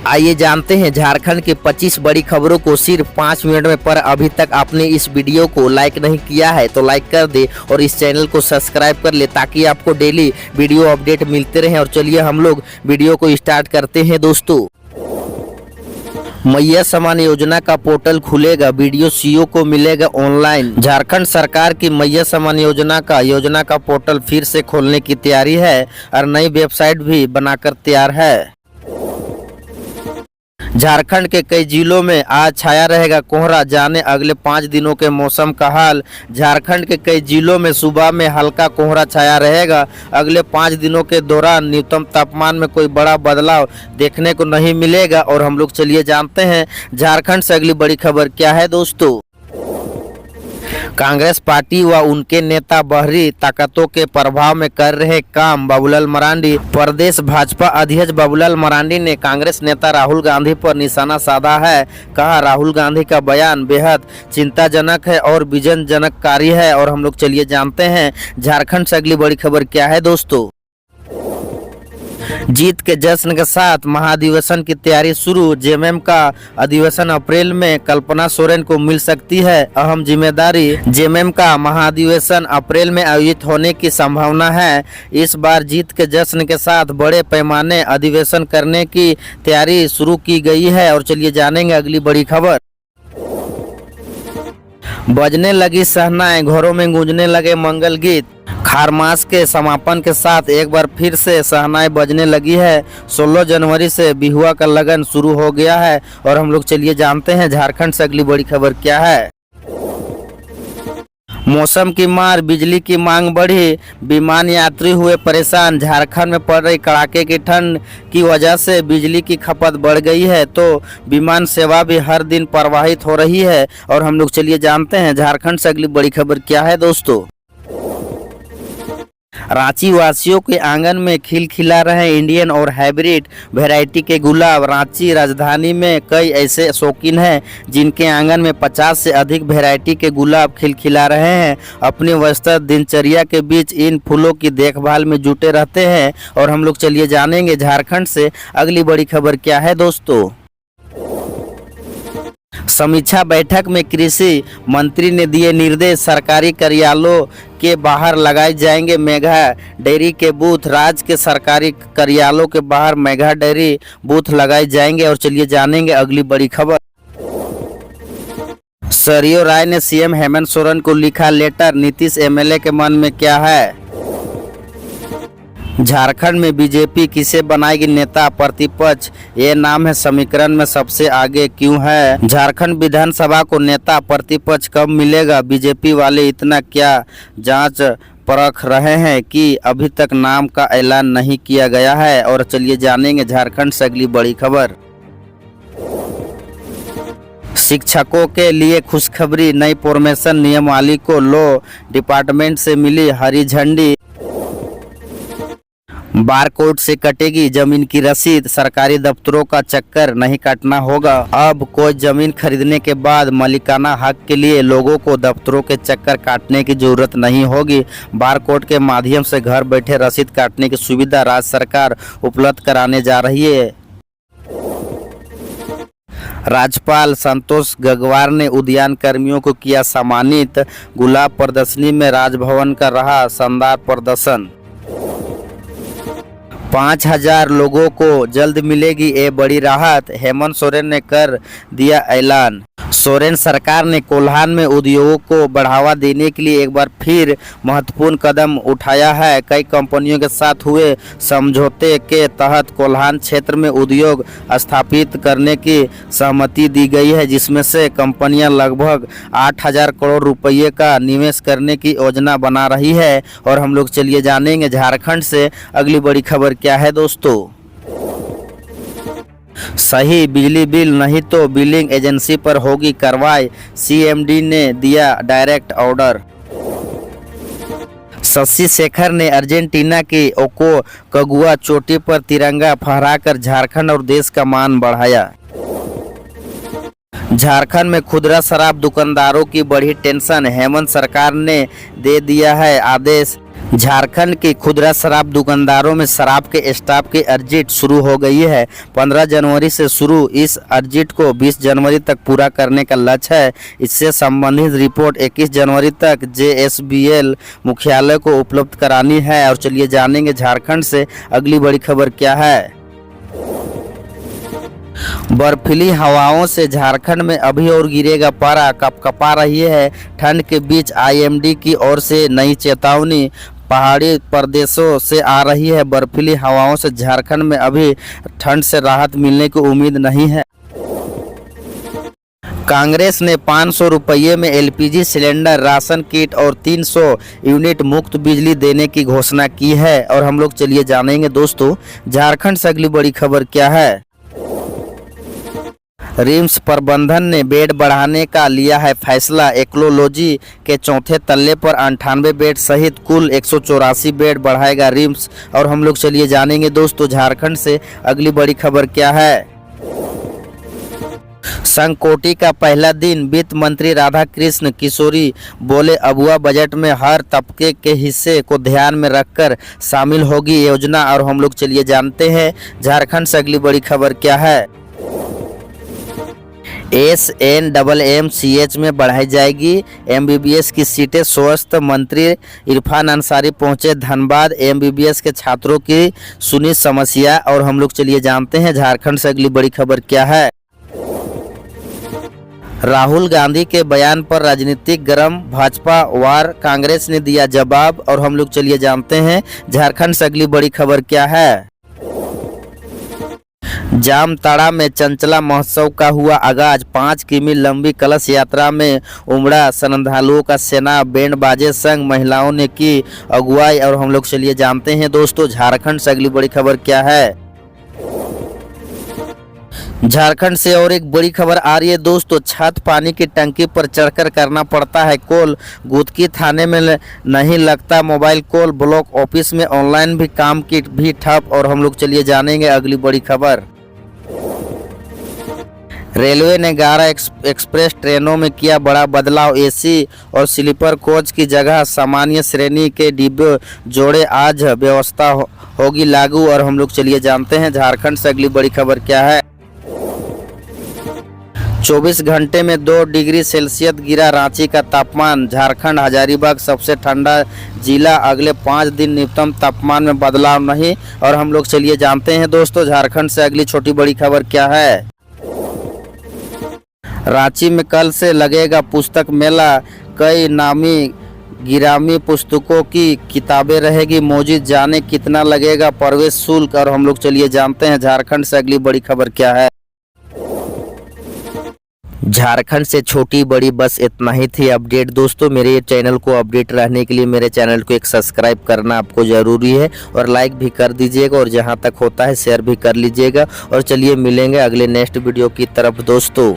आइए जानते हैं झारखंड की 25 बड़ी खबरों को सिर्फ 5 मिनट में। पर अभी तक आपने इस वीडियो को लाइक नहीं किया है तो लाइक कर दे और इस चैनल को सब्सक्राइब कर ले ताकि आपको डेली वीडियो अपडेट मिलते रहें। और चलिए हम लोग वीडियो को स्टार्ट करते हैं दोस्तों। मैया समान योजना का पोर्टल खुलेगा, वीडियो सीओ को मिलेगा ऑनलाइन। झारखंड सरकार की मैया समान योजना का पोर्टल फिर से खोलने की तैयारी है और नई वेबसाइट भी बनाकर तैयार है। झारखंड के कई जिलों में आज छाया रहेगा कोहरा, जाने अगले 5 दिनों के मौसम का हाल। झारखंड के कई जिलों में सुबह में हल्का कोहरा छाया रहेगा। अगले 5 दिनों के दौरान न्यूनतम तापमान में कोई बड़ा बदलाव देखने को नहीं मिलेगा। और हम लोग चलिए जानते हैं झारखंड से अगली बड़ी खबर क्या है दोस्तों। कांग्रेस पार्टी व उनके नेता बाहरी ताकतों के प्रभाव में कर रहे काम। बाबूलाल मरांडी। प्रदेश भाजपा अध्यक्ष बाबूलाल मरांडी ने कांग्रेस नेता राहुल गांधी पर निशाना साधा है। कहा, राहुल गांधी का बयान बेहद चिंताजनक है और विजनजनककारी है। और हम लोग चलिए जानते हैं झारखंड से अगली बड़ी खबर क्या है दोस्तों। जीत के जश्न के साथ महाधिवेशन की तैयारी शुरू। जेएमएम का अधिवेशन अप्रैल में, कल्पना सोरेन को मिल सकती है अहम जिम्मेदारी। जेएमएम का महाधिवेशन अप्रैल में आयोजित होने की संभावना है। इस बार जीत के जश्न के साथ बड़े पैमाने अधिवेशन करने की तैयारी शुरू की गई है। और चलिए जानेंगे अगली बड़ी खबर। बजने लगी शहनाएं, घरों में गूंजने लगे मंगल गीत। खारमास के समापन के साथ एक बार फिर से शहनाएं बजने लगी है। 16 जनवरी से बिहुआ का लगन शुरू हो गया है। और हम लोग चलिए जानते हैं झारखंड से अगली बड़ी खबर क्या है। मौसम की मार, बिजली की मांग बढ़ी, विमान यात्री हुए परेशान। झारखंड में पड़ रही कड़ाके की ठंड की वजह से बिजली की खपत बढ़ गई है तो विमान सेवा भी हर दिन प्रभावित हो रही है। और हम लोग चलिए जानते हैं झारखंड से अगली बड़ी खबर क्या है दोस्तों। रांची वासियों के आंगन में खिलखिला रहे इंडियन और हाइब्रिड वैरायटी के गुलाब। रांची राजधानी में कई ऐसे शौकीन हैं जिनके आंगन में 50 से अधिक वैरायटी के गुलाब खिलखिला रहे हैं। अपनी व्यस्त दिनचर्या के बीच इन फूलों की देखभाल में जुटे रहते हैं। और हम लोग चलिए जानेंगे झारखंड से अगली बड़ी खबर क्या है दोस्तों। समीक्षा बैठक में कृषि मंत्री ने दिए निर्देश। सरकारी कार्यालयों के बाहर लगाए जाएंगे मेगा डेयरी के बूथ। राज्य के सरकारी कार्यालयों के बाहर मेगा डेयरी बूथ लगाए जाएंगे। और चलिए जानेंगे अगली बड़ी खबर। सरयू राय ने सीएम हेमंत सोरेन को लिखा लेटर। नीतीश एमएलए के मन में क्या है। झारखंड में बीजेपी किसे बनाएगी नेता प्रतिपक्ष, ये नाम है समीकरण में सबसे आगे क्यों है। झारखंड विधानसभा को नेता प्रतिपक्ष कब मिलेगा। बीजेपी वाले इतना क्या जांच परख रहे हैं कि अभी तक नाम का ऐलान नहीं किया गया है। और चलिए जानेंगे झारखंड से अगली बड़ी खबर। शिक्षकों के लिए खुशखबरी, नई फॉर्मेशन नियमावली को लॉ डिपार्टमेंट से मिली हरी झंडी। बारकोड से कटेगी जमीन की रसीद। सरकारी दफ्तरों का चक्कर नहीं काटना होगा। अब कोई जमीन खरीदने के बाद मालिकाना हक के लिए लोगों को दफ्तरों के चक्कर काटने की जरूरत नहीं होगी। बारकोड के माध्यम से घर बैठे रसीद काटने की सुविधा राज्य सरकार उपलब्ध कराने जा रही है। राज्यपाल संतोष गंगवार ने उद्यान कर्मियों को किया सम्मानित। गुलाब प्रदर्शनी में राजभवन का रहा शानदार प्रदर्शन। 5000 लोगों को जल्द मिलेगी ये बड़ी राहत। हेमंत सोरेन ने कर दिया ऐलान। सोरेन सरकार ने कोल्हान में उद्योगों को बढ़ावा देने के लिए एक बार फिर महत्वपूर्ण कदम उठाया है। कई कंपनियों के साथ हुए समझौते के तहत कोल्हान क्षेत्र में उद्योग स्थापित करने की सहमति दी गई है, जिसमें से कंपनियां लगभग 8000 करोड़ रुपये का निवेश करने की योजना बना रही है। और हम लोग चलिए जानेंगे झारखंड से अगली बड़ी खबर क्या है दोस्तों। सही बिजली बिल नहीं तो बिलिंग एजेंसी पर होगी कार्रवाई। सीएमडी ने दिया डायरेक्ट ऑर्डर। शशि शेखर ने अर्जेंटीना की ओको कगुआ चोटी पर तिरंगा फहराकर झारखंड और देश का मान बढ़ाया। झारखंड में खुदरा शराब दुकानदारों की बढ़ी टेंशन। हेमंत सरकार ने दे दिया है आदेश। झारखंड के खुदरा शराब दुकानदारों में शराब के स्टॉक की अर्जित शुरू हो गई है। 15 जनवरी से शुरू इस अर्जित को 20 जनवरी तक पूरा करने का लक्ष्य है। इससे संबंधित रिपोर्ट 21 जनवरी तक JSBL मुख्यालय को उपलब्ध करानी है। और चलिए जानेंगे झारखंड से अगली बड़ी खबर क्या है। बर्फीली हवाओं से झारखंड में अभी और गिरेगा पारा, कपकपा रही है ठंड के बीच IMD की ओर से नई चेतावनी। पहाड़ी प्रदेशों से आ रही है बर्फीली हवाओं से झारखंड में अभी ठंड से राहत मिलने की उम्मीद नहीं है। कांग्रेस ने 500 रुपये में LPG सिलेंडर, राशन किट और 300 यूनिट मुफ्त बिजली देने की घोषणा की है। और हम लोग चलिए जानेंगे दोस्तों झारखंड से अगली बड़ी खबर क्या है। रिम्स प्रबंधन ने बेड बढ़ाने का लिया है फैसला। एक्लोलॉजी के चौथे तल्ले पर 98 बेड सहित कुल 184 बेड बढ़ाएगा रिम्स। और हम लोग चलिए जानेंगे दोस्तों झारखंड से अगली बड़ी खबर क्या है। संकोटि का पहला दिन, वित्त मंत्री राधाकृष्ण किशोरी बोले अबुआ बजट में हर तबके के हिस्से को ध्यान में रखकर शामिल होगी योजना। और हम लोग चलिए जानते हैं झारखंड से अगली बड़ी खबर क्या है। SNMMCH में बढ़ाई जाएगी MBBS की सीटें। स्वास्थ्य मंत्री इरफान अंसारी पहुंचे धनबाद, MBBS के छात्रों की सुनी समस्या। और हम लोग चलिए जानते हैं झारखंड से अगली बड़ी खबर क्या है। राहुल गांधी के बयान पर राजनीतिक गरम, भाजपा वार, कांग्रेस ने दिया जवाब। और हम लोग चलिए जानते हैं झारखंड से अगली बड़ी खबर क्या है। जामताड़ा में चंचला महोत्सव का हुआ आगाज। 5 किमी लंबी कलश यात्रा में उमड़ा श्रद्धालुओं का सेना, बैंड बाजे संग महिलाओं ने की अगुवाई। और हम लोग चलिए जानते हैं दोस्तों झारखंड से अगली बड़ी खबर क्या है। झारखंड से और एक बड़ी खबर आ रही है दोस्तों। छत पानी की टंकी पर चढ़कर करना पड़ता है कॉल। गुदकी थाने में नहीं लगता मोबाइल कॉल। ब्लॉक ऑफिस में ऑनलाइन भी काम की भी ठप। और हम लोग चलिए जानेंगे अगली बड़ी खबर। रेलवे ने 11 एक्सप्रेस ट्रेनों में किया बड़ा बदलाव। AC और स्लीपर कोच की जगह सामान्य श्रेणी के डिब्बे जोड़े। आज व्यवस्था होगी लागू। और हम लोग चलिए जानते हैं झारखंड से अगली बड़ी खबर क्या है। 24 घंटे में 2 डिग्री सेल्सियस गिरा रांची का तापमान। झारखंड हजारीबाग सबसे ठंडा जिला। अगले 5 दिन न्यूनतम तापमान में बदलाव नहीं। और हम लोग चलिए जानते हैं दोस्तों झारखंड से अगली छोटी बड़ी खबर क्या है। रांची में कल से लगेगा पुस्तक मेला। कई नामी गिरामी पुस्तकों की किताबें रहेगी मौजूद। जाने कितना लगेगा प्रवेश शुल्क। और हम लोग चलिए जानते हैं झारखंड से अगली बड़ी खबर क्या है। झारखंड से छोटी बड़ी बस इतना ही थी अपडेट दोस्तों। मेरे चैनल को अपडेट रहने के लिए मेरे चैनल को एक सब्सक्राइब करना आपको ज़रूरी है। और लाइक भी कर दीजिएगा और जहां तक होता है शेयर भी कर लीजिएगा। और चलिए मिलेंगे अगले नेक्स्ट वीडियो की तरफ दोस्तों।